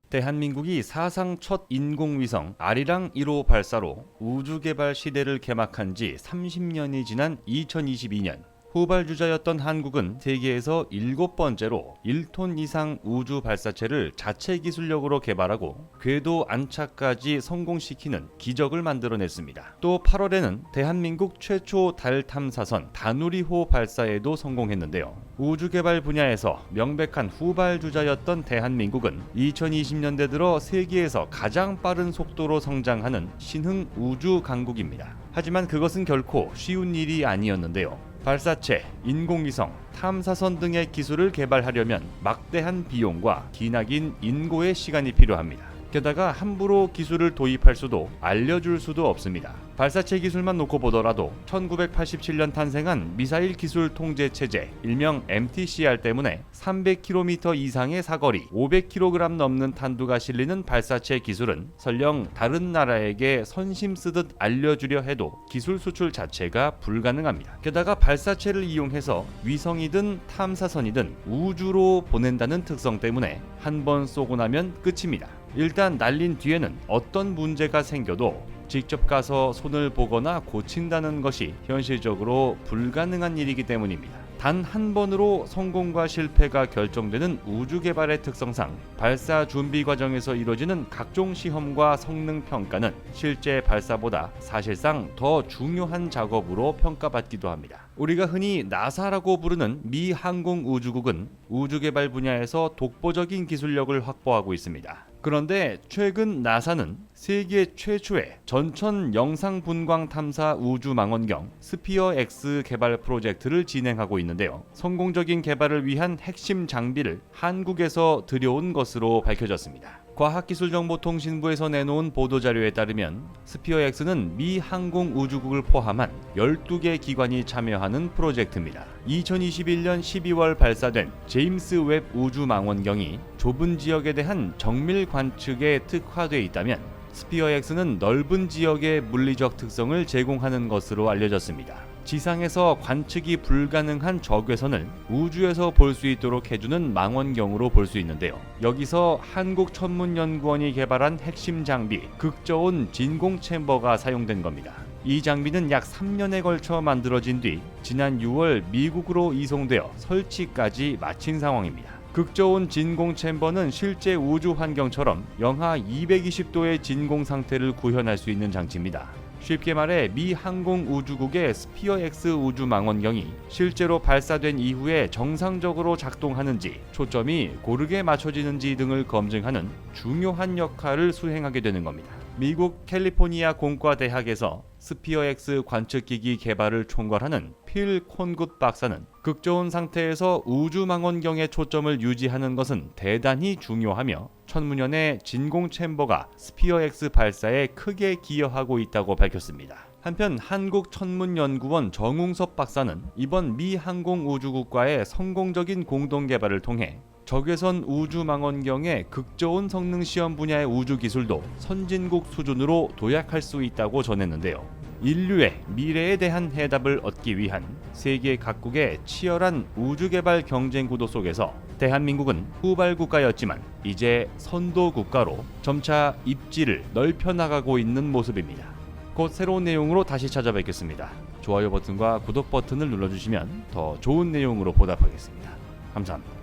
대한민국이 사상 첫 인공위성 아리랑 1호 발사로 우주개발 시대를 개막한 지 30년이 지난 2022년, 후발주자였던 한국은 세계에서 7번째로 1톤 이상 우주 발사체를 자체 기술력으로 개발하고 궤도 안착까지 성공시키는 기적을 만들어냈습니다. 또 8월에는 대한민국 최초 달 탐사선 다누리호 발사에도 성공했는데요. 우주 개발 분야에서 명백한 후발주자였던 대한민국은 2020년대 들어 세계에서 가장 빠른 속도로 성장하는 신흥 우주 강국입니다. 하지만 그것은 결코 쉬운 일이 아니었는데요. 발사체, 인공위성, 탐사선 등의 기술을 개발하려면 막대한 비용과 기나긴 인고의 시간이 필요합니다. 게다가 함부로 기술을 도입할 수도 알려줄 수도 없습니다. 발사체 기술만 놓고 보더라도 1987년 탄생한 미사일 기술 통제 체제, 일명 MTCR 때문에 300km 이상의 사거리, 500kg 넘는 탄두가 실리는 발사체 기술은 설령 다른 나라에게 선심 쓰듯 알려주려 해도 기술 수출 자체가 불가능합니다. 게다가 발사체를 이용해서 위성이든 탐사선이든 우주로 보낸다는 특성 때문에 한 번 쏘고 나면 끝입니다. 일단 날린 뒤에는 어떤 문제가 생겨도 직접 가서 손을 보거나 고친다는 것이 현실적으로 불가능한 일이기 때문입니다. 단 한 번으로 성공과 실패가 결정되는 우주 개발의 특성상 발사 준비 과정에서 이루어지는 각종 시험과 성능 평가는 실제 발사보다 사실상 더 중요한 작업으로 평가받기도 합니다. 우리가 흔히 나사라고 부르는 미 항공우주국은 우주 개발 분야에서 독보적인 기술력을 확보하고 있습니다. 그런데 최근 나사는 세계 최초의 전천 영상 분광 탐사 우주 망원경 스피어 X 개발 프로젝트를 진행하고 있는데요. 성공적인 개발을 위한 핵심 장비를 한국에서 들여온 것으로 밝혀졌습니다. 과학기술정보통신부에서 내놓은 보도자료에 따르면 스피어 X는 미 항공우주국을 포함한 12개 기관이 참여하는 프로젝트입니다. 2021년 12월 발사된 제임스 웹 우주망원경이 좁은 지역에 대한 정밀 관측에 특화되어 있다면 스피어 X는 넓은 지역의 물리적 특성을 제공하는 것으로 알려졌습니다. 지상에서 관측이 불가능한 적외선을 우주에서 볼 수 있도록 해주는 망원경으로 볼 수 있는데요. 여기서 한국천문연구원이 개발한 핵심 장비 극저온 진공 챔버가 사용된 겁니다. 이 장비는 약 3년에 걸쳐 만들어진 뒤 지난 6월 미국으로 이송되어 설치까지 마친 상황입니다. 극저온 진공 챔버는 실제 우주 환경처럼 영하 220도의 진공 상태를 구현할 수 있는 장치입니다. 쉽게 말해 미 항공우주국의 스피어 X 우주망원경이 실제로 발사된 이후에 정상적으로 작동하는지, 초점이 고르게 맞춰지는지 등을 검증하는 중요한 역할을 수행하게 되는 겁니다. 미국 캘리포니아 공과대학에서 스피어 X 관측기기 개발을 총괄하는 필 콘굿 박사는 극저온 상태에서 우주망원경의 초점을 유지하는 것은 대단히 중요하며 천문연의 진공 챔버가 스피어 X 발사에 크게 기여하고 있다고 밝혔습니다. 한편 한국천문연구원 정웅섭 박사는 이번 미 항공우주국과의 성공적인 공동 개발을 통해 적외선 우주망원경의 극저온 성능 시험 분야의 우주 기술도 선진국 수준으로 도약할 수 있다고 전했는데요. 인류의 미래에 대한 해답을 얻기 위한 세계 각국의 치열한 우주 개발 경쟁 구도 속에서 대한민국은 후발 국가였지만 이제 선도 국가로 점차 입지를 넓혀 나가고 있는 모습입니다. 곧 새로운 내용으로 다시 찾아뵙겠습니다. 좋아요 버튼과 구독 버튼을 눌러주시면 더 좋은 내용으로 보답하겠습니다. 감사합니다.